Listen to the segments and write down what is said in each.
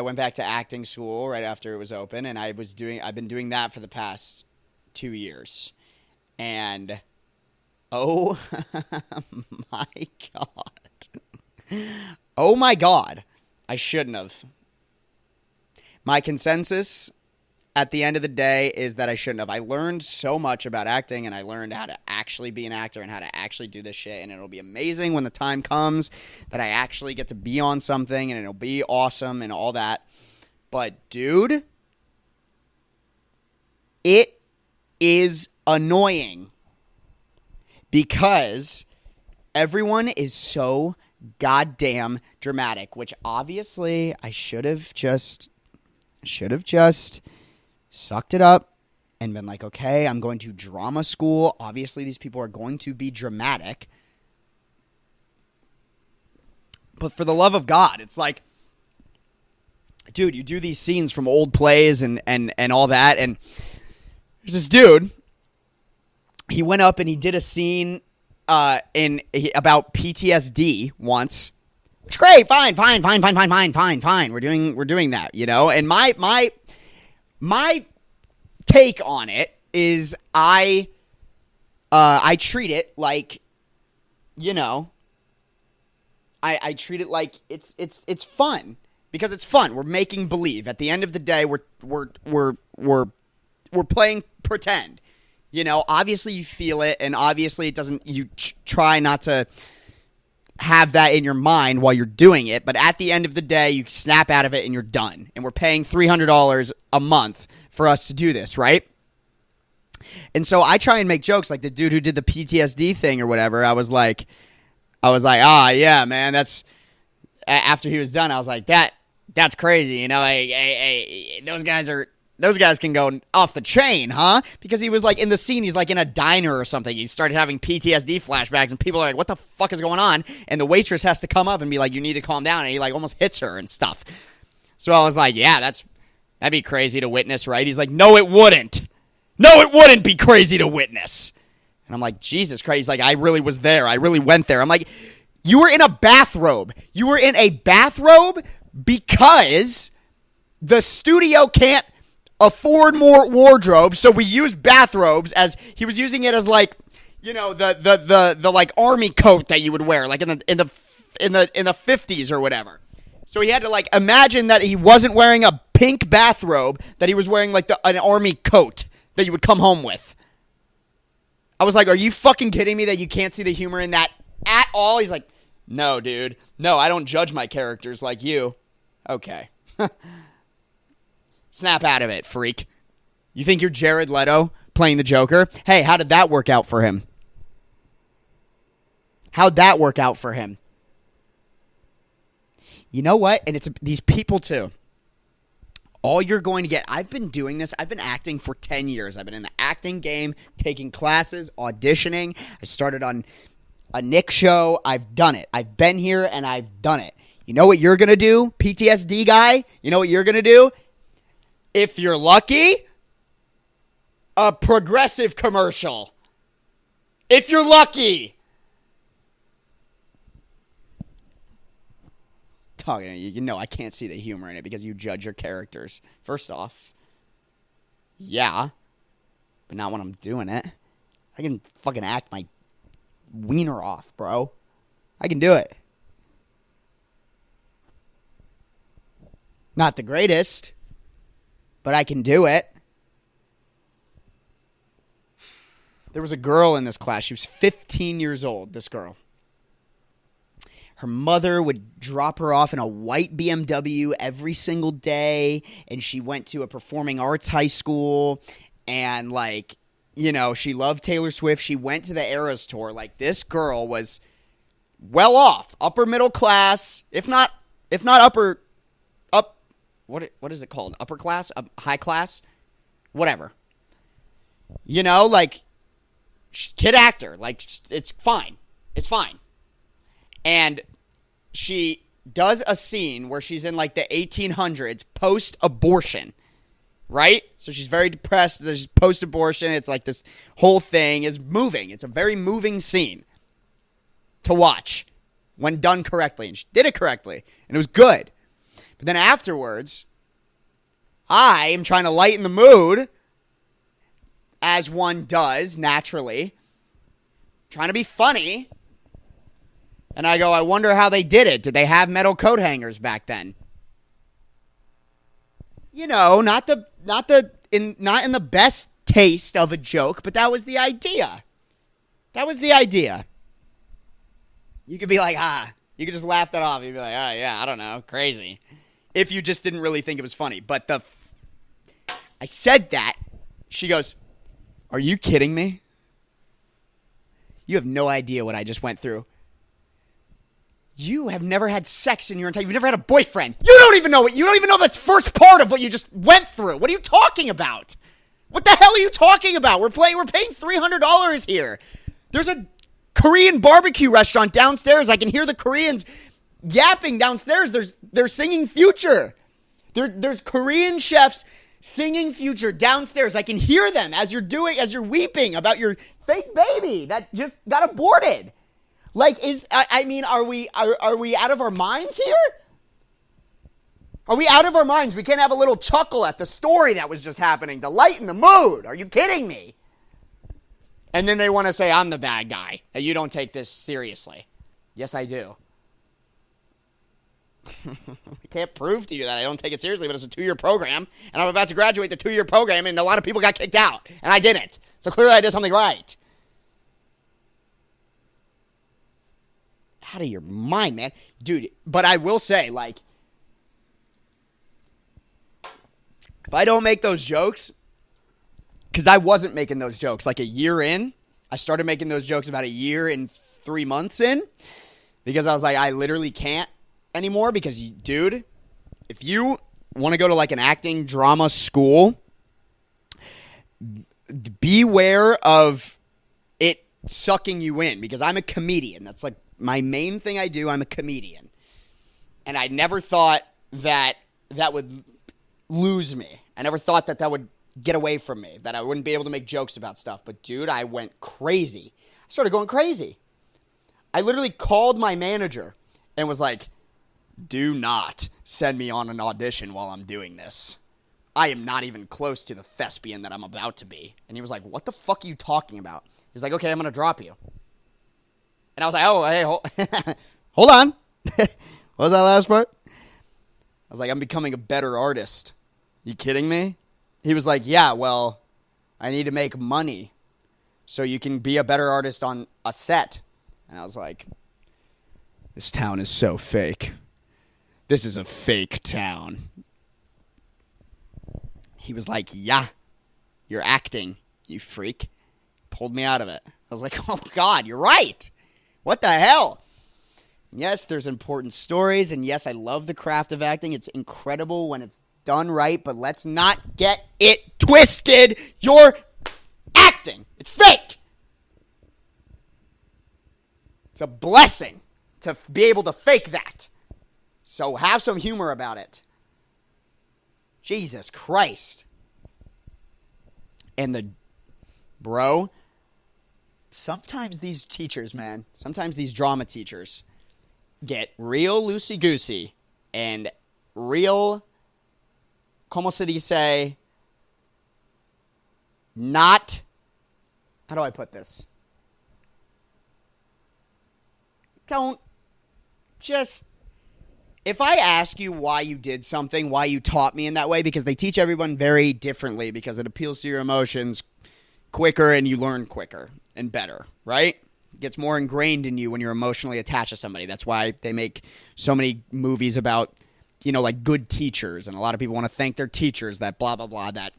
went back to acting school right after it was open, and I've been doing that for the past 2 years. And oh my God. Oh my God. I shouldn't have. My consensus at the end of the day is that I shouldn't have. I learned so much about acting, and I learned how to actually be an actor and how to actually do this shit, and it'll be amazing when the time comes that I actually get to be on something, and it'll be awesome and all that. But, dude, it is annoying because everyone is so goddamn dramatic, which obviously I should have just sucked it up and been like, okay, I'm going to drama school. Obviously, these people are going to be dramatic. But for the love of God, it's like, dude, you do these scenes from old plays and all that. And there's this dude, he went up and he did a scene about PTSD once. It's great, fine. We're doing that, you know? And my take on it is I treat it like, you know, I treat it like it's fun because it's fun. We're making believe. At the end of the day, we're playing pretend. You know, obviously you feel it, and obviously it doesn't. You try not to have that in your mind while you're doing it, but at the end of the day, you snap out of it and you're done. And we're paying $300 a month for us to do this, right? And so I try and make jokes like the dude who did the PTSD thing or whatever. I was like, yeah, man, that's after he was done. I was like, that's crazy, you know. Like, those guys can go off the chain, huh? Because he was like in the scene, he's like in a diner or something. He started having PTSD flashbacks, and people are like, what the fuck is going on? And the waitress has to come up and be like, you need to calm down. And he like almost hits her and stuff. So I was like, yeah, that'd be crazy to witness, right? He's like, no, it wouldn't. No, it wouldn't be crazy to witness. And I'm like, Jesus Christ. He's like, I really was there. I really went there. I'm like, you were in a bathrobe. You were in a bathrobe because the studio can't afford more wardrobes, so we use bathrobes as he was using it as like, you know, the like army coat that you would wear like in the 50s or whatever. So he had to like imagine that he wasn't wearing a pink bathrobe, that he was wearing like an army coat that you would come home with. I was like, are you fucking kidding me that you can't see the humor in that at all? He's like, no, dude. No, I don't judge my characters like you. Okay. Snap out of it, freak. You think you're Jared Leto playing the Joker? Hey, how did that work out for him? How'd that work out for him? You know what? And it's these people too. All you're going to get, I've been doing this. I've been acting for 10 years. I've been in the acting game, taking classes, auditioning. I started on a Nick show. I've done it. I've been here and I've done it. You know what you're going to do, PTSD guy? You know what you're going to do? If you're lucky, a Progressive commercial. If you're lucky. Talking to you, you know I can't see the humor in it because you judge your characters. First off, yeah, but not when I'm doing it. I can fucking act my wiener off, bro. I can do it. Not the greatest, but I can do it. There was a girl in this class. She was 15 years old, this girl. Her mother would drop her off in a white BMW every single day, and she went to a performing arts high school, and, like, you know, she loved Taylor Swift. She went to the Eras tour. Like, this girl was well off, upper middle class, if not what is it called? Upper class? High class? Whatever. You know, like, kid actor. Like, it's fine. It's fine. And she does a scene where she's in, like, the 1800s post-abortion, right? So she's very depressed. There's post-abortion. It's like this whole thing is moving. It's a very moving scene to watch when done correctly. And she did it correctly. And it was good. But then afterwards, I am trying to lighten the mood, as one does naturally, trying to be funny. And I go, I wonder how they did it. Did they have metal coat hangers back then? You know, not in the best taste of a joke, but that was the idea. That was the idea. You could be like, you could just laugh that off. You'd be like, yeah, I don't know, crazy. If you just didn't really think it was funny. But I said that. She goes, are you kidding me? You have no idea what I just went through. You have never had sex in your entire... You've never had a boyfriend. You don't even know that's first part of what you just went through. What are you talking about? What the hell are you talking about? We're paying $300 here. There's a Korean barbecue restaurant downstairs. I can hear the Koreans yapping downstairs. They're singing Future. There's Korean chefs singing Future downstairs. I can hear them as you're weeping about your fake baby that just got aborted. Like, are we out of our minds here? Are we out of our minds? We can't have a little chuckle at the story that was just happening to lighten the mood. Are you kidding me? And then they want to say I'm the bad guy, that you don't take this seriously. Yes, I do. I can't prove to you that I don't take it seriously, but it's a 2-year program, and I'm about to graduate the 2-year program, and a lot of people got kicked out, and I didn't. So clearly I did something right. Out of your mind, man. Dude, but I will say, like, if I don't make those jokes, because I wasn't making those jokes, like a year in, I started making those jokes about a year and 3 months in, because I was like, I literally can't anymore, because, dude, if you want to go to, like, an acting drama school, beware of it sucking you in, because I'm a comedian. That's, like, my main thing I do. I'm a comedian. And I never thought that would lose me. I never thought that would get away from me, that I wouldn't be able to make jokes about stuff. But, dude, I went crazy. I started going crazy. I literally called my manager and was like, do not send me on an audition while I'm doing this. I am not even close to the thespian that I'm about to be. And he was like, what the fuck are you talking about? He's like, okay, I'm going to drop you. And I was like, oh, hey, hold on. What was that last part? I was like, I'm becoming a better artist. You kidding me? He was like, yeah, well, I need to make money so you can be a better artist on a set. And I was like, this town is so fake. This is a fake town. He was like, yeah, you're acting, you freak. Pulled me out of it. I was like, oh, God, you're right. What the hell? Yes, there's important stories, and yes, I love the craft of acting. It's incredible when it's done right, but let's not get it twisted. You're acting. It's fake. It's a blessing to be able to fake that. So have some humor about it. Jesus Christ. And sometimes these teachers, man, sometimes these drama teachers get real loosey-goosey and real, como se dice, not, how do I put this? Don't just, if I ask you why you did something, why you taught me in that way, because they teach everyone very differently, because it appeals to your emotions quicker and you learn quicker and better, right? It gets more ingrained in you when you're emotionally attached to somebody. That's why they make so many movies about, like good teachers, and a lot of people want to thank their teachers, that blah, blah, blah, that,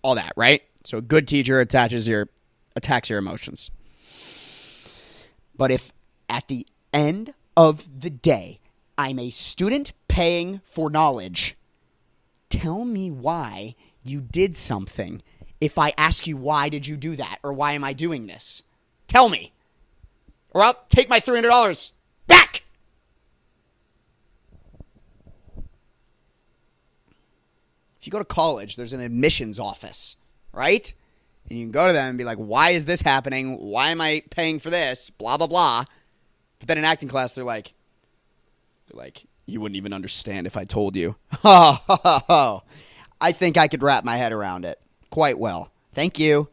all that, right? So a good teacher attacks your emotions. But if at the end of the day, I'm a student paying for knowledge, tell me why you did something. If I ask you, why did you do that? Or why am I doing this? Tell me. Or I'll take my $300 back. If you go to college, there's an admissions office, right? And you can go to them and be like, why is this happening? Why am I paying for this? Blah, blah, blah. But then in acting class, they're like, Like, you wouldn't even understand if I told you. I think I could wrap my head around it quite well. Thank you.